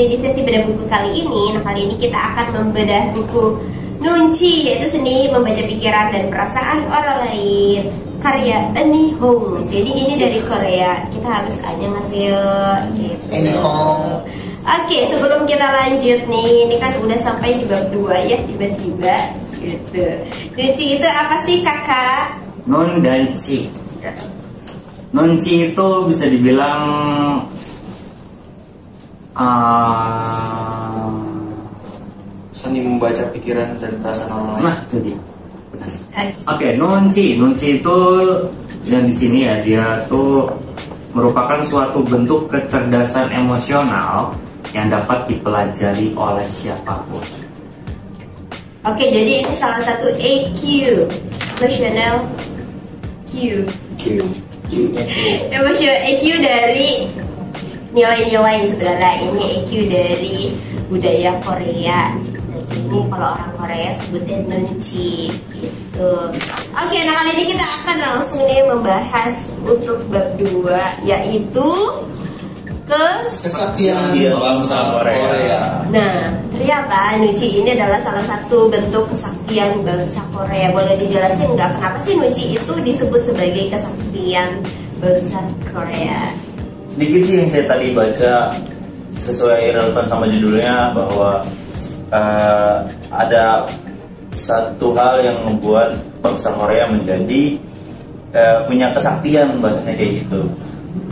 di sesi bedah buku kali ini. Nah, kali ini kita akan membedah buku Nunci, yaitu seni membaca pikiran dan perasaan orang lain, karya Eni Hong. Jadi ini dari Korea. Kita harus annyeonghaseyo gitu. Eni Hong. Oke, sebelum kita lanjut nih, ini kan udah sampai di bab 2 ya, tiba-tiba gitu. Nunci itu apa sih, Kakak? Nun dan Ci. Ya. Nunci itu bisa dibilang seni membaca pikiran dan perasaan orang lain. nah itu dia. Benar. Oke, Nunci itu yang di sini ya, dia tuh merupakan suatu bentuk kecerdasan emosional yang dapat dipelajari oleh siapapun. Oke, jadi ini salah satu EQ, emotional Q. Emotional EQ dari nilai-nilai sebenarnya. Ini EQ dari budaya Korea. Nah, ini kalau orang Korea sebutnya Nunci gitu. Oke, nah kali ini kita akan langsung nih membahas untuk bab 2, yaitu Kesaktian bangsa Korea. Nah, ternyata Nunci ini adalah salah satu bentuk kesaktian bangsa Korea. Boleh dijelasin nggak kenapa sih Nunci itu disebut sebagai kesaktian bangsa Korea? Sedikit sih yang saya tadi baca, sesuai relevan sama judulnya, bahwa ada satu hal yang membuat bangsa Korea menjadi punya kesaktian, bahasanya kayak gitu.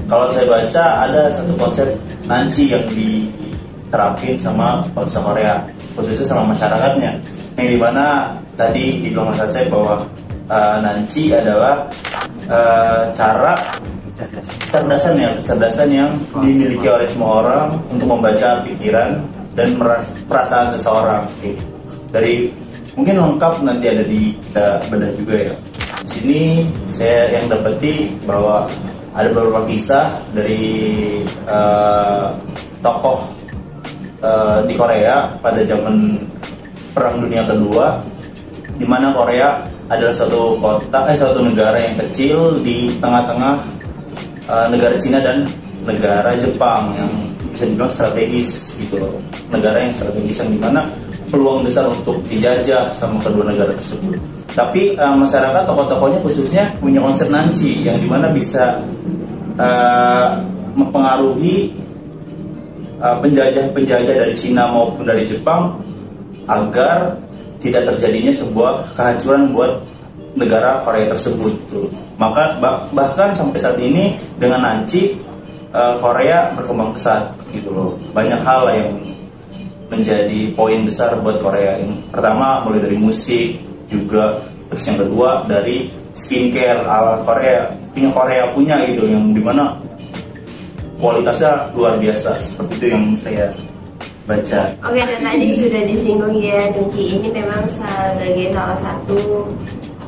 Kalau saya baca ada satu konsep Nanci yang diterapin sama bangsa Korea, khususnya sama masyarakatnya, yang dimana tadi dibilang Mas Asep bahwa Nanci adalah cara kecerdasan yang dimiliki oleh semua orang untuk membaca pikiran dan perasaan seseorang. Dari mungkin lengkap nanti ada di kita bedah juga ya. Di sini saya yang dapati bahwa ada beberapa kisah dari tokoh di Korea pada zaman Perang Dunia Kedua, di mana Korea adalah suatu negara yang kecil di tengah-tengah negara Cina dan negara Jepang yang bisa dibilang strategis gitu loh. Negara yang strategis yang dimana peluang besar untuk dijajah sama kedua negara tersebut. Tapi masyarakat, tokoh-tokohnya khususnya punya konsep Nanci yang dimana bisa mempengaruhi penjajah dari Cina maupun dari Jepang agar tidak terjadinya sebuah kehancuran buat negara Korea tersebut. Maka bahkan sampai saat ini dengan Nanci Korea berkembang pesat gitu loh. Banyak hal yang menjadi poin besar buat Korea. Yang pertama mulai dari musik juga, terus yang kedua dari skincare ala Korea punya gitu, yang dimana kualitasnya luar biasa. Seperti itu yang saya baca. Oke, dan tadi sudah disinggung ya, Nunci ini memang sebagai salah satu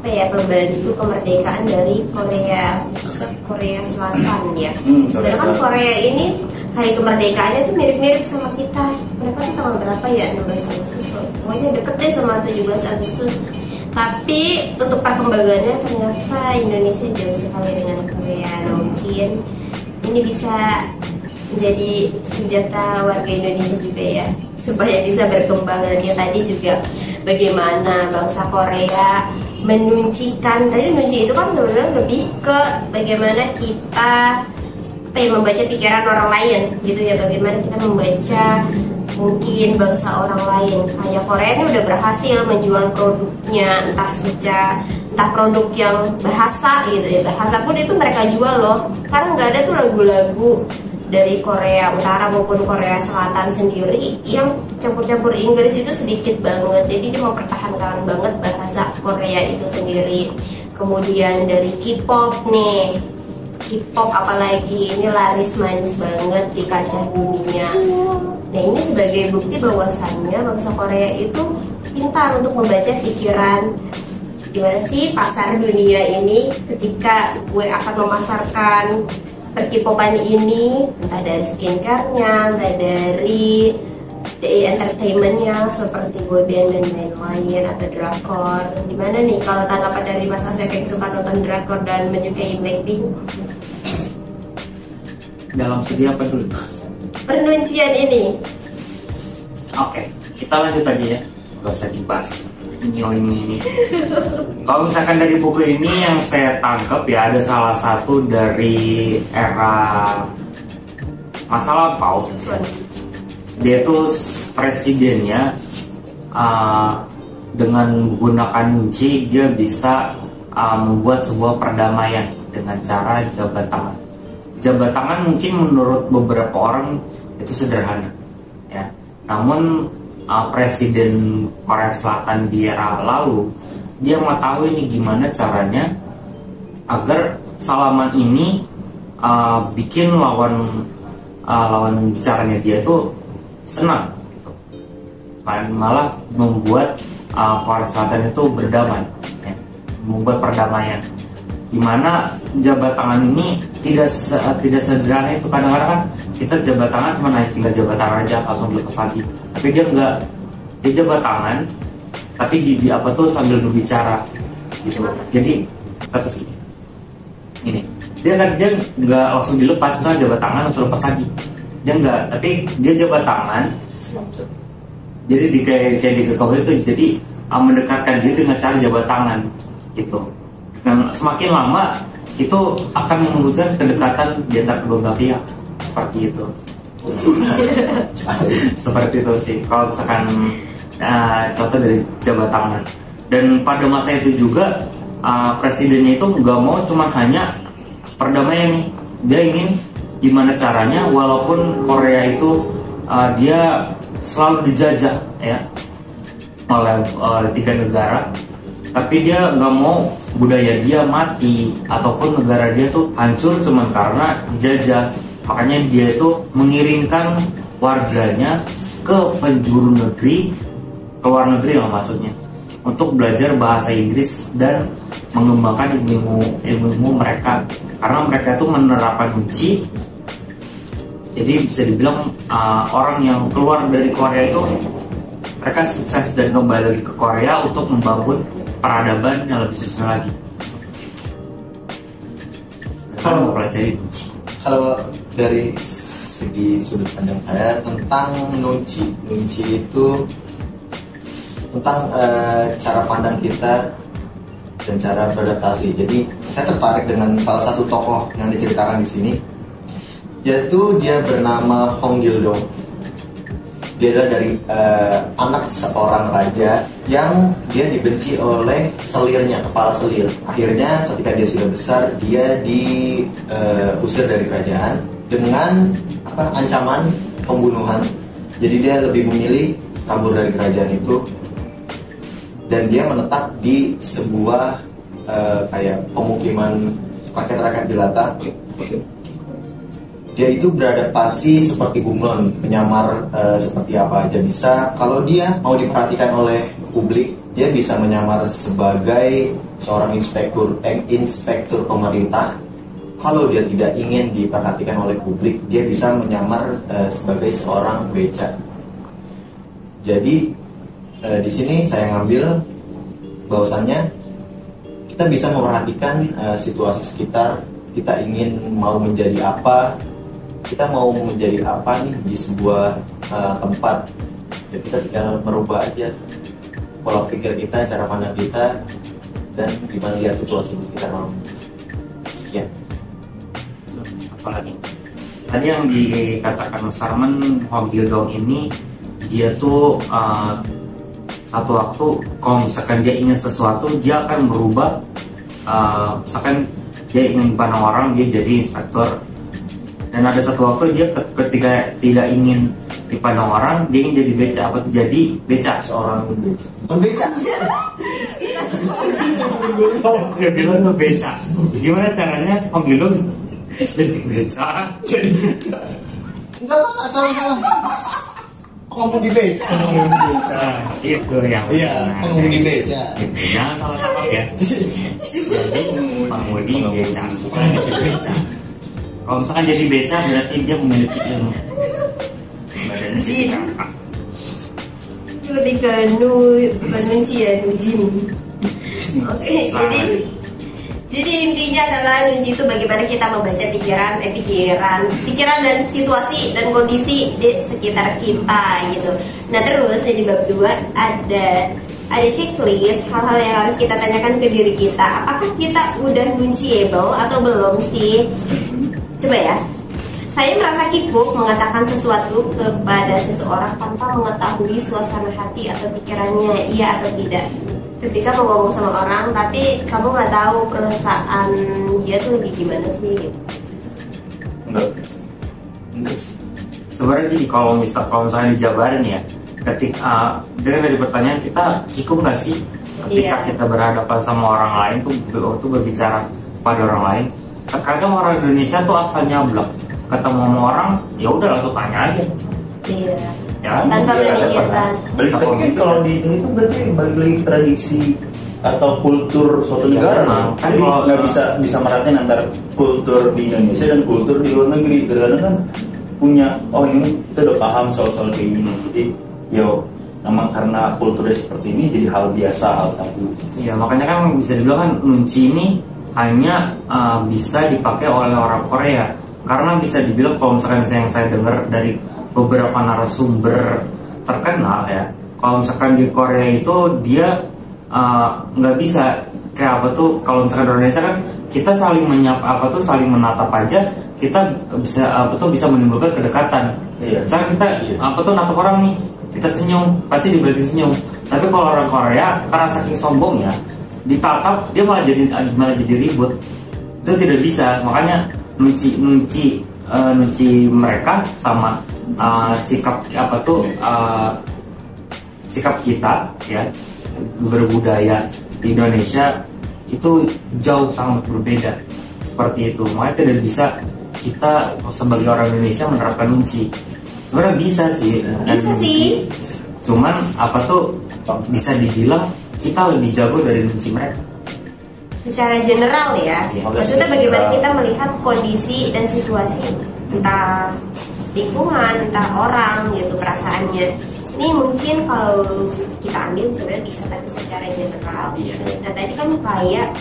pembantu kemerdekaan dari Korea, khususnya Korea Selatan ya. Sebenarnya kan Korea ini hari kemerdekaannya tuh mirip-mirip sama kita. Kenapa sih tanggal berapa ya? 16 Agustus. Pokoknya deket deh sama 17 Agustus. Tapi untuk perkembangannya ternyata Indonesia jauh sekali dengan Korea. Nah, mungkin ini bisa menjadi senjata warga Indonesia juga ya, supaya bisa berkembang. Dan dia tadi juga bagaimana bangsa Korea menuncikan, tadi nunci itu kan sebenarnya lebih ke bagaimana kita membaca pikiran orang lain gitu ya, bagaimana kita membaca mungkin bangsa orang lain. Kayak Korea ini udah berhasil menjual produknya, entah produk yang bahasa gitu ya, bahasa pun itu mereka jual loh, karena nggak ada tuh lagu-lagu dari Korea Utara maupun Korea Selatan sendiri yang campur-campur Inggris itu sedikit banget. Jadi dia mempertahankan banget bahasa Korea itu sendiri. Kemudian dari K-pop nih, K-pop apalagi ini laris manis banget di kancah dunia. Nah, ini sebagai bukti bahwasannya bangsa Korea itu pintar untuk membaca pikiran. Gimana sih pasar dunia ini ketika gue akan memasarkan per-K-popan ini, entah dari skincare-nya, entah dari entertainment-nya seperti boyband dan lain-lain atau drakor. Gimana nih kalau tanggapan dari Mas Asep yang suka nonton drakor dan menyukai Blackpink? Dalam segi apa dulu? Pernuncian ini. Oke, kita lanjut aja ya, nggak usah dibahas ini. Kalau misalkan dari buku ini yang saya tangkap ya, ada salah satu dari era masa lampau. Dia tuh presidennya dengan menggunakan kunci dia bisa membuat sebuah perdamaian dengan cara jabat tangan. Jabat tangan mungkin menurut beberapa orang itu sederhana, ya. Namun presiden Korea Selatan di era lalu dia mengetahui ini gimana caranya agar salaman ini bikin lawan bicaranya dia tuh senang, malah membuat Korea Selatan itu berdamai, ya, membuat perdamaian. Dimana jabat tangan ini tidak sederhana itu. Kadang-kadang kan kita jabat tangan cuma tinggal jabat tangan aja langsung dilepas lagi, tapi dia enggak, dia jabat tangan tapi di apa tuh sambil berbicara gitu. Jadi satu ini dia nggak langsung dilepas, kan jabat tangan langsung lepas lagi, dia enggak, tapi dia jabat tangan. Jadi kayak di kekau itu, jadi mendekatkan diri dengan cara jabat tangan gitu. Dan semakin lama itu akan menunjukkan kedekatan di antara kedua belah pihak, seperti itu. Seperti itu sih kalau misalkan contoh dari jabat tangan. Dan pada masa itu juga presidennya itu nggak mau cuma hanya perdamaian nih, dia ingin gimana caranya walaupun Korea itu dia selalu dijajah ya oleh 3 negara, tapi dia nggak mau budaya dia mati ataupun negara dia tuh hancur cuman karena dijajah. Makanya dia itu mengirimkan warganya ke penjuru negeri, ke luar negeri lah maksudnya, untuk belajar bahasa Inggris dan mengembangkan ilmu mereka, karena mereka itu menerapkan kunci. Jadi bisa dibilang orang yang keluar dari Korea itu mereka sukses dan kembali lagi ke Korea untuk membangun peradaban yang lebih susun lagi. Kalau mempelajari kunci. Kalau dari segi sudut pandang saya tentang nunci itu tentang cara pandang kita dan cara beradaptasi. Jadi saya tertarik dengan salah satu tokoh yang diceritakan di sini, yaitu dia bernama Hong Gil-dong. Dia adalah dari anak seorang raja yang dia dibenci oleh selirnya, kepala selir. Akhirnya ketika dia sudah besar, dia diusir dari kerajaan dengan ancaman pembunuhan. Jadi dia lebih memilih kabur dari kerajaan itu, dan dia menetap di sebuah kayak pemukiman rakyat-rakyat jelata. Dia itu beradaptasi seperti bunglon, menyamar seperti apa aja bisa. Kalau dia mau diperhatikan oleh publik, dia bisa menyamar sebagai seorang inspektur pemerintah. Kalau dia tidak ingin diperhatikan oleh publik, dia bisa menyamar sebagai seorang beca. Jadi di sini saya ngambil bahwasannya kita bisa memperhatikan situasi sekitar. Kita ingin mau menjadi apa, kita mau menjadi apa nih di sebuah tempat, ya kita tinggal merubah aja pola pikir kita, cara pandang kita, dan gimana lihat situasi di sekitar mau. Sekian. Apalagi tadi yang dikatakan Mas Arman, Hong Gil-dong ini dia tuh satu waktu kalau misalkan dia ingin sesuatu, dia akan berubah. Misalkan dia ingin dipandang orang, dia jadi inspektor. Dan ada satu waktu dia ketika tidak ingin dipandang orang, dia ingin jadi beca. Apa tuh jadi beca? Seorang beca. Beca. Dia bilang tuh beca. Gimana caranya Hong Gil-dong jadi beca? Enggak salah. Pengemudi beca. Itu yang pengemudi beca. Jangan salah salah ya. Jadi pengemudi beca, bukan beca. Kalau misalkan jadi beca berarti dia memiliki ilmu. Badannya jadi kakak. Jadi nunci ya, nujin. Oke, Jadi intinya adalah nunci itu bagaimana kita membaca pikiran dan situasi dan kondisi di sekitar kita gitu. Nah terus di bab 2 ada checklist hal-hal yang harus kita tanyakan ke diri kita. Apakah kita udah nunciable atau belum sih? Coba ya. Saya merasa kikuk mengatakan sesuatu kepada seseorang tanpa mengetahui suasana hati atau pikirannya, iya atau tidak. Ketika mau ngomong sama orang, tapi kamu nggak tahu perasaan dia tuh lagi gimana sih? Enggak sih. Sebenarnya gini, kalau misalnya dijabarin ya, ketika dari pertanyaan kita kikuk nggak sih ketika kita berhadapan sama orang lain tuh berbicara pada orang lain. Terkadang orang Indonesia tuh asal nyablak, ketemu sama orang ya udah langsung tanya aja. Iya. Ya, tanpa memikirkan. Tapi kan kalau dihitung itu berarti balik lagi tradisi atau kultur suatu negara. Kan jadi nggak bisa meratain antara kultur di Indonesia dan kultur di luar negeri. Terkadang kan punya ini kita udah paham soal kayak gini. Jadi memang karena kulturnya seperti ini jadi hal biasa, hal tabu. Iya, makanya kan bisa dibilang kan nunci ini hanya bisa dipakai oleh orang Korea, karena bisa dibilang kalau misalkan yang saya dengar dari beberapa narasumber terkenal ya, kalau misalkan di Korea itu dia nggak bisa kayak apa tuh, kalau misalkan di Indonesia kan kita saling saling menatap aja, kita bisa menimbulkan kedekatan. Iya. Misalkan kita natap orang nih, kita senyum, pasti dibalik senyum. Tapi kalau orang Korea karena saking sombongnya, ditatap dia malah jadi ribut. Itu tidak bisa. Makanya nunci mereka sama sikap kita ya berbudaya di Indonesia itu jauh sangat berbeda seperti itu. Makanya tidak bisa kita sebagai orang Indonesia menerapkan nunci. Sebenarnya bisa sih. Cuman bisa dibilang kita lebih jago dari nunci mereka. Secara general ya, maksudnya bagaimana kita melihat kondisi dan situasi, entah lingkungan, entah orang gitu perasaannya. Ini mungkin kalau kita ambil sebenarnya bisa, tapi secara general. Nah tadi kan kayak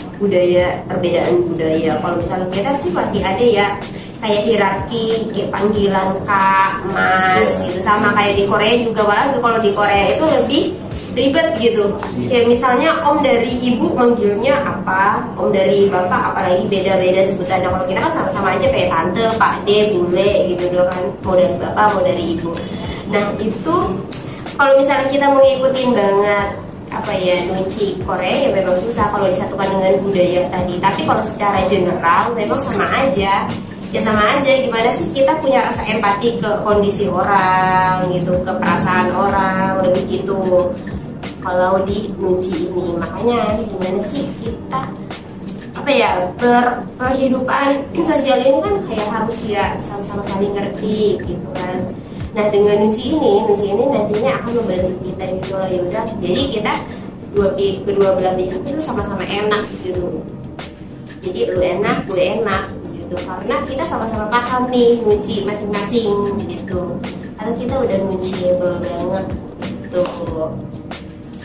perbedaan budaya. Kalau misalnya kita sih pasti ada ya kayak hierarki, kayak panggilan kak, mas gitu, sama kayak di Korea juga. Walaupun kalau di Korea itu lebih ribet gitu. Kayak misalnya om dari ibu manggilnya apa, om dari bapak apalagi beda-beda sebutannya. Kalau kita kan sama-sama aja kayak tante, pak de, bule gitu doang kan, mau dari bapak mau dari ibu. Nah itu kalau misalnya kita mau ngikutin banget nunci Korea ya memang susah kalau disatukan dengan budaya tadi. Tapi kalau secara general memang sama aja. Ya sama aja, gimana sih kita punya rasa empati ke kondisi orang gitu, ke perasaan orang, udah begitu. Kalau di nunci ini, makanya gimana sih kita kehidupan sosial ini kan kayak harus ya sama-sama saling ngerti gitu kan. Nah dengan nunci ini nantinya akan membantu kita gitu loh, ya udah. Jadi kita kedua belah pihak itu sama-sama enak gitu. Jadi lu enak, gue enak. Karena kita sama-sama paham nih nunci masing-masing gitu, atau kita udah nunciable banget gitu.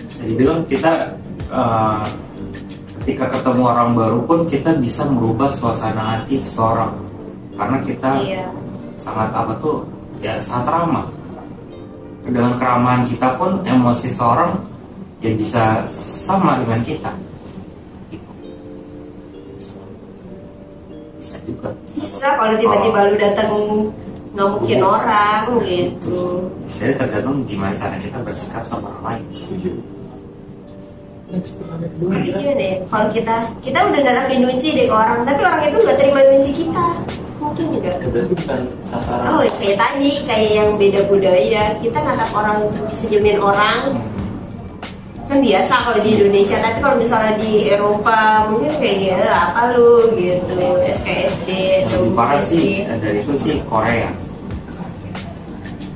Bisa dibilang kita ketika ketemu orang baru pun kita bisa merubah suasana hati seseorang, karena kita sangat sangat ramah. Dengan keramahan kita pun emosi seseorang ya bisa sama dengan kita. Bisa kalau tiba-tiba lu datang ngamukin orang gitu. Jadi tergantung gimana cara kita bersikap sama orang lain. Setuju. Gimana ya? Kalau kita udah nerapin nunci deh ke orang, tapi orang itu nggak terima nunci kita, mungkin enggak. Berarti bukan sasaran. Oh kayak tadi, kayak yang beda budaya, kita natap orang, senyumin orang kan biasa kalau di Indonesia, tapi kalau misalnya di Eropa mungkin kayak apa lu gitu, SKSD. Yang parah sih dari itu sih Korea.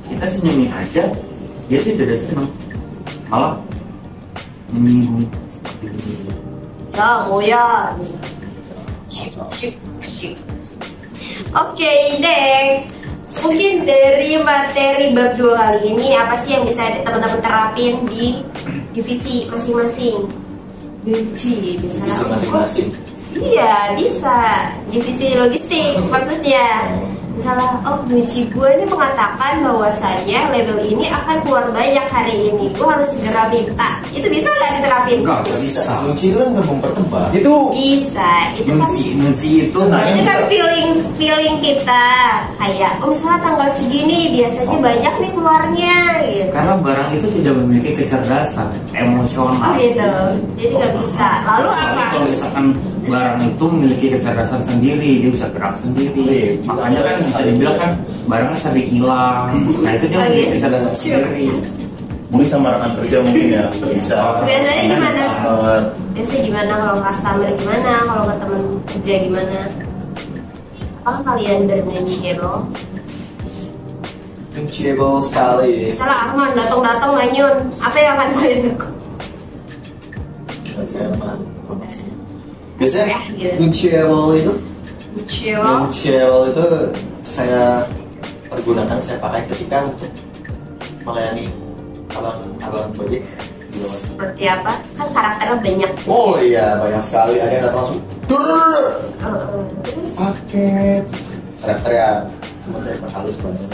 Kita senyumin aja, dia tidak ada senang, malah menyinggung seperti ini. Ya. Oke, next. Mungkin dari materi bab 2 kali ini apa sih yang bisa teman-teman terapin di divisi masing-masing? Nunci misalnya. Divisi masing-masing. Iya, bisa. Divisi logistik maksudnya. Misalnya, oh nunci gue ini mengatakan bahwasannya label ini akan keluar banyak hari ini, gue harus segera minta. Itu bisa nggak diterapin? Enggak bisa. Nunci itu kan nggak mempertebal. Itu Bisa. Itu kan Nunci itu itu kan feeling kita kayak oh misalnya tanggal segini biasanya banyak nih keluarnya gitu. karena barang itu tidak memiliki kecerdasan emosional. Oh gitu. Jadi nggak bisa. Lalu Soalnya apa? kalau misalkan barang itu memiliki kecerdasan sendiri, dia bisa gerak sendiri. Iya, Makanya kan bisa dibilang kan barangnya sering hilang. Nah itu dia Oh, memiliki iya. kecerdasan sendiri. mungkin sama rekan kerja mungkin ya bisa. Biasanya gimana? Banget. Biasanya gimana kalau customer gimana? Kalau ke teman kerja gimana? Apakah kalian bernegotiable? Nunciable sekali. Misalnya Arman datang-datang manyun, apa yang akan kalian lakukan? Biasanya Ya, gitu. nunciable itu Negotiable? Nunciable itu saya pergunakan, saya pakai ketika untuk melayani abang proyek di luar. Seperti apa? Kan karakternya banyak. Oh iya, banyak sekali. Ada yang datang langsung Terus paket karakternya, cuma saya halus banget.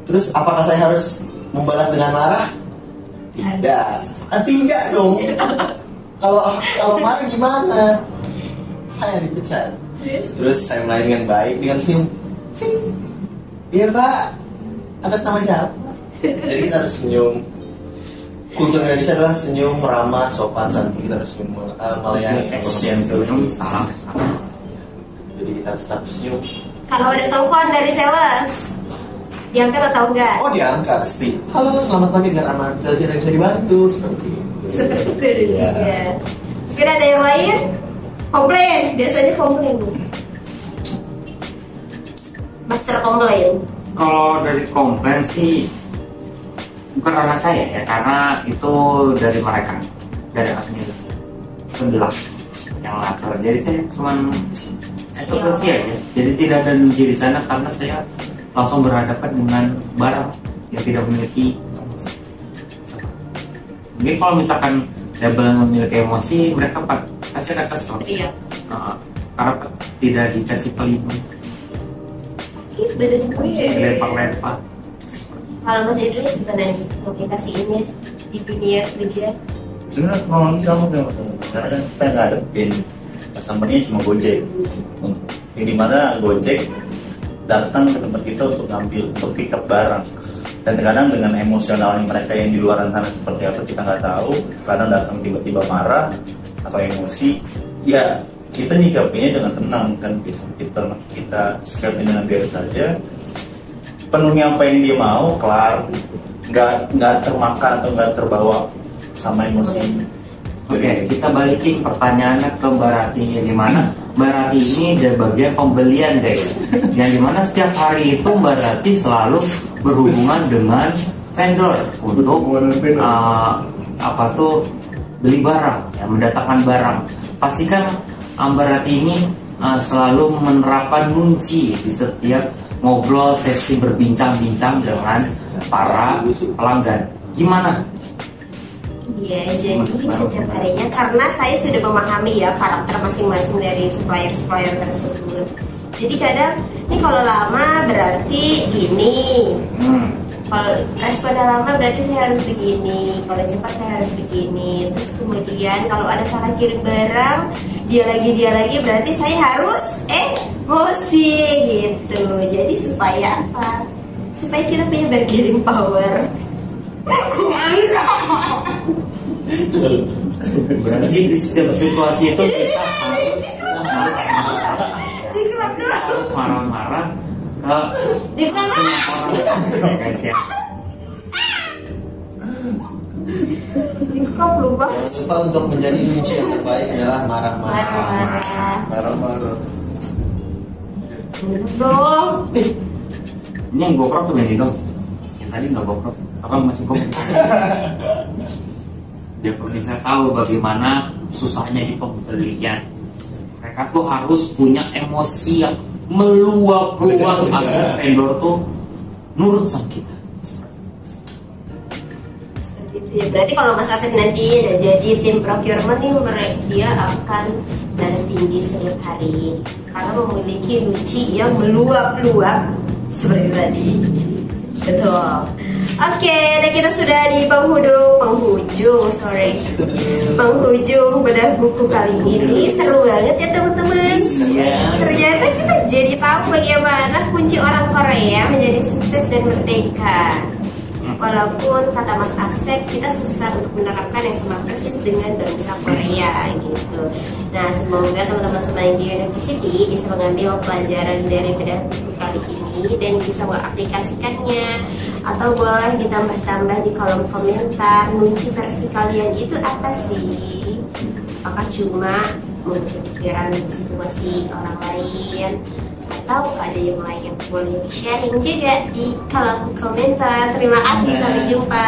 Terus apakah saya harus membalas dengan marah? Tidak. Tidak dong. Kalau marah gimana? Saya dipecat. Terus saya melayani dengan baik dengan senyum. Cing. Iya Pak. Atas nama siapa? Jadi kita harus senyum. Kultur Indonesia adalah senyum, ramah, sopan, santun. Kita harus senyum melayani. Salah. Jadi kita harus tetap senyum. kalau ada telepon dari sales, diangkat atau enggak? Oh diangkat pasti. Halo, selamat pagi dengan Rahmat. Saya bisa dibantu seperti itu. Seperti itu Iya. juga. Mungkin ada yang lain? Komplain, biasanya komplain. Master komplain. Kalau dari komplain sih bukan karena saya ya, karena itu dari mereka, dari asli sebelah yang ngatur. Jadi saya cuman eksekusi aja. Jadi tidak ada nunci di sana karena saya langsung berhadapan dengan barang yang tidak memiliki emosi. Mungkin kalau misalkan label yang memiliki emosi, mereka pasti akan kesel. Iya. Karena tidak dikasih pelindung, Sakit badan gue. lempar-lempar. Kalau Mas Idris gimana nih aplikasiinnya di dunia kerja? Sebenarnya kalau sama dengan karena kita nggak hadapin customer-nya cuma Gojek, yang dimana Gojek datang ke tempat kita untuk ngambil, untuk pick up barang. Dan terkadang dengan emosionalnya mereka yang di luar sana seperti apa kita nggak tahu. Kadang datang tiba-tiba marah atau emosi, ya kita nyikapinya dengan tenang kan, bisa kita sikapin dengan biasa saja. Penuhi apa yang dia mau, kelar, nggak termakan atau nggak terbawa sama emosi. Oke, kita balikin pertanyaannya ke Mbak Rati, yang dimana Mbak Rati ini dari bagian pembelian guys, yang dimana setiap hari itu Mbak Rati selalu berhubungan dengan vendor untuk apa tuh beli barang, ya, mendatangkan barang. Pastikan Mbak Rati ini selalu menerapkan nunci di setiap ngobrol sesi berbincang-bincang dengan para pelanggan. Gimana? Iya, jadi setiap harinya karena saya sudah memahami ya karakter masing-masing dari supplier tersebut. Jadi kadang ini kalau lama berarti gini, kalau responnya lama berarti saya harus begini, kalau cepat saya harus begini. Terus kemudian kalau ada salah kirim barang, dia lagi berarti saya harus emosi gitu. Jadi supaya apa? Supaya kita punya bargaining power. Berarti di setiap situasi itu kita harus marah-marah ke orang guys ya. Dikrop lupa. Lupa untuk menjadi nunci yang terbaik adalah marah-marah. Marah-marah. Dong. Ini yang GoPro tuh ini dong. Yang tadi nggak GoPro, apa masih GoPro? Dia bisa tahu bagaimana susahnya di pembelian. Mereka tuh harus punya emosi yang meluap-luap agar vendor tuh nurut sama kita. Seperti itu Ya, berarti kalau Mas Asep nanti udah jadi tim procurement nih, dia akan darah tinggi setiap hari karena memiliki Nunci yang meluap-luap seperti tadi. Betul. Oke, dan kita sudah di penghujung bedah buku kali ini. Seru banget ya teman-teman. Ternyata kita jadi tahu bagaimana kunci orang Korea menjadi sukses dan merdeka. Walaupun kata Mas Asep kita susah untuk menerapkan yang sama persis dengan bangsa Korea gitu. Nah, semoga teman-teman Semanggi University bisa mengambil pelajaran dari bedah buku kali ini dan bisa mengaplikasikannya. Atau boleh ditambah-tambah di kolom komentar, Nunci versi kalian itu apa sih? Apakah cuma membaca pikiran situasi orang lain, atau ada yang lain yang boleh sharing juga di kolom komentar. Terima kasih, sampai jumpa.